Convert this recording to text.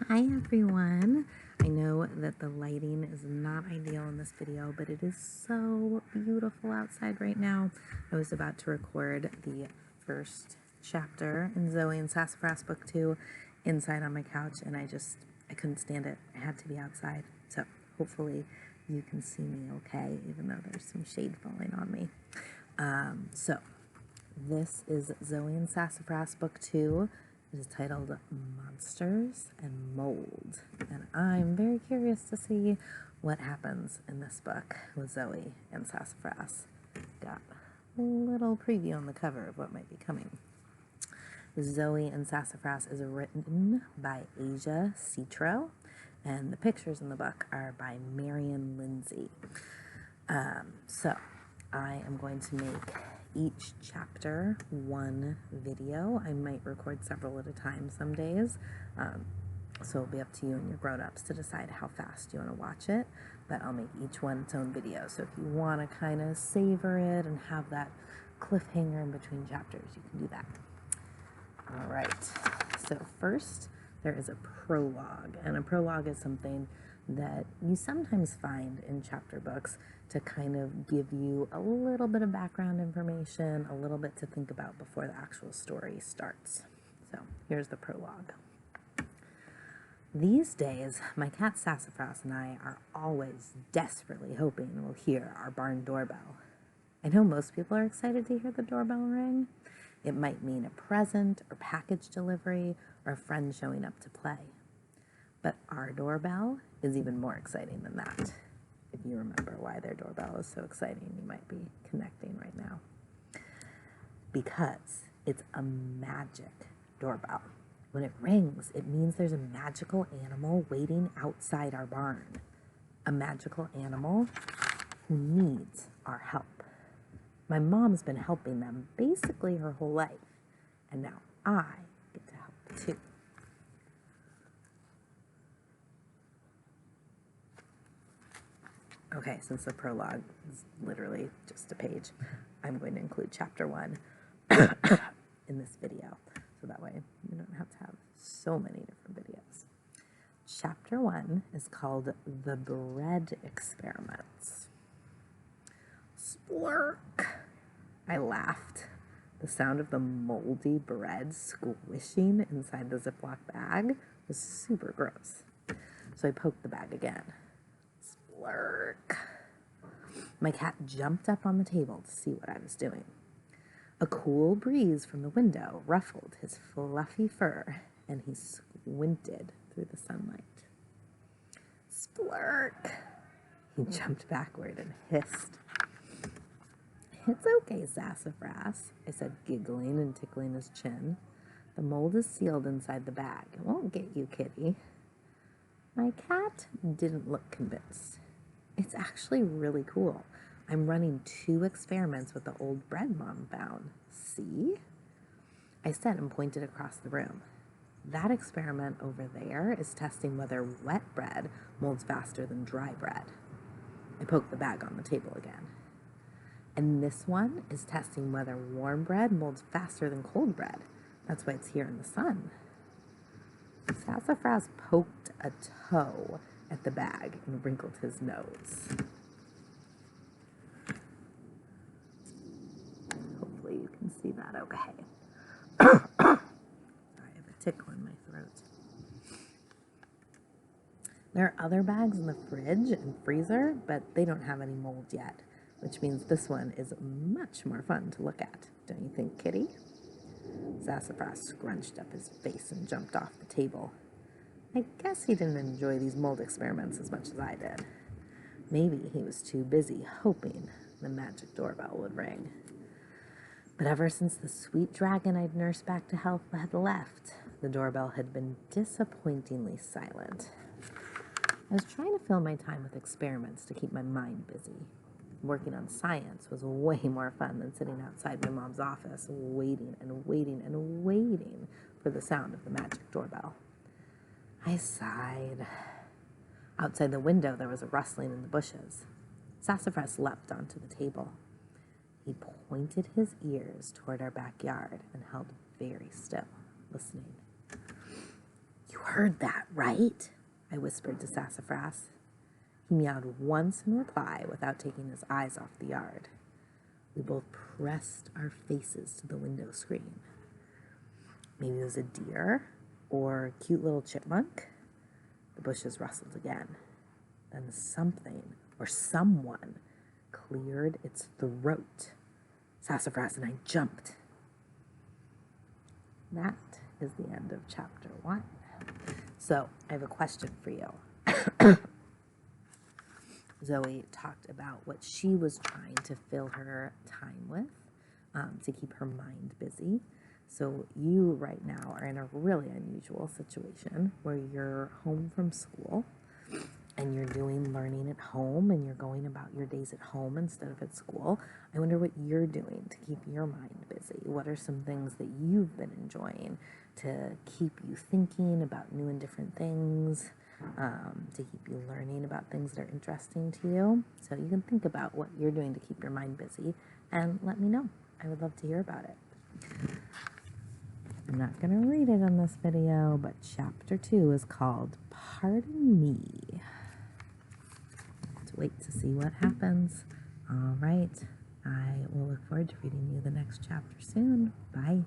Hi everyone. I know that the lighting is not ideal in this video, but it is so beautiful outside right now. I was about to record the first chapter in Zoey and Sassafras book 2 inside on my couch, and I couldn't stand it. I had to be outside. So hopefully you can see me okay, even though there's some shade falling on me. So this is Zoey and Sassafras book 2. It is titled Monsters and Mold, and I'm very curious to see what happens in this book with Zoey and Sassafras. Got a little preview on the cover of what might be coming. Zoey and Sassafras is written by Asia Citro, and the pictures in the book are by Marion Lindsay. So I am going to make each chapter one video. I might record several at a time some days, so it'll be up to you and your grown-ups to decide how fast you want to watch it, but I'll make each one its own video. So if you want to kind of savor it and have that cliffhanger in between chapters, you can do that. All right, so first there is a prologue, and a prologue is something that you sometimes find in chapter books to kind of give you a little bit of background information, a little bit to think about before the actual story starts. So here's the prologue. These days, my cat Sassafras and I are always desperately hoping we'll hear our barn doorbell. I know most people are excited to hear the doorbell ring. It might mean a present or package delivery or a friend showing up to play. But our doorbell is even more exciting than that. If you remember why their doorbell is so exciting, you might be connecting right now. Because it's a magic doorbell. When it rings, it means there's a magical animal waiting outside our barn. A magical animal who needs our help. My mom's been helping them basically her whole life, and now I get to help too. Okay, since the prologue is literally just a page, I'm going to include chapter 1 in this video, so that way we don't have to have so many different videos. Chapter 1 is called The Bread Experiments. Splurk! I laughed. The sound of the moldy bread squishing inside the Ziploc bag was super gross. So I poked the bag again. Splurk! My cat jumped up on the table to see what I was doing. A cool breeze from the window ruffled his fluffy fur, and he squinted through the sunlight. Splurk! He jumped backward and hissed. It's okay, Sassafras, I said, giggling and tickling his chin. The mold is sealed inside the bag. It won't get you, kitty. My cat didn't look convinced. It's actually really cool. I'm running 2 experiments with the old bread Mom found. See? I said and pointed across the room. That experiment over there is testing whether wet bread molds faster than dry bread. I poked the bag on the table again. And this one is testing whether warm bread molds faster than cold bread. That's why it's here in the sun. Sassafras poked a toe at the bag and wrinkled his nose. Hopefully you can see that okay. Sorry, I have a tickle in my throat. There are other bags in the fridge and freezer, but they don't have any mold yet, which means this one is much more fun to look at. Don't you think, kitty? Sassafras scrunched up his face and jumped off the table. I guess he didn't enjoy these mold experiments as much as I did. Maybe he was too busy hoping the magic doorbell would ring. But ever since the sweet dragon I'd nursed back to health had left, the doorbell had been disappointingly silent. I was trying to fill my time with experiments to keep my mind busy. Working on science was way more fun than sitting outside my mom's office waiting and waiting and waiting for the sound of the magic doorbell. I sighed. Outside the window there was a rustling in the bushes. Sassafras leapt onto the table. He pointed his ears toward our backyard and held very still, listening. You heard heard that, right? I whispered to Sassafras. He meowed once in reply without taking his eyes off the yard. We both pressed our faces to the window screen. Maybe it was a deer or a cute little chipmunk. The bushes rustled again. Then something or someone cleared its throat. Sassafras and I jumped. That is the end of chapter 1. So I have a question for you. Zoey talked about what she was trying to fill her time with to keep her mind busy. So you right now are in a really unusual situation where you're home from school and you're doing learning at home and you're going about your days at home instead of at school. I wonder what you're doing to keep your mind busy. What are some things that you've been enjoying to keep you thinking about new and different things, to keep you learning about things that are interesting to you? So you can think about what you're doing to keep your mind busy and let me know. I would love to hear about it. I'm not going to read it in this video, but chapter 2 is called Pardon Me. Let's wait to see what happens. All right. I will look forward to reading you the next chapter soon. Bye.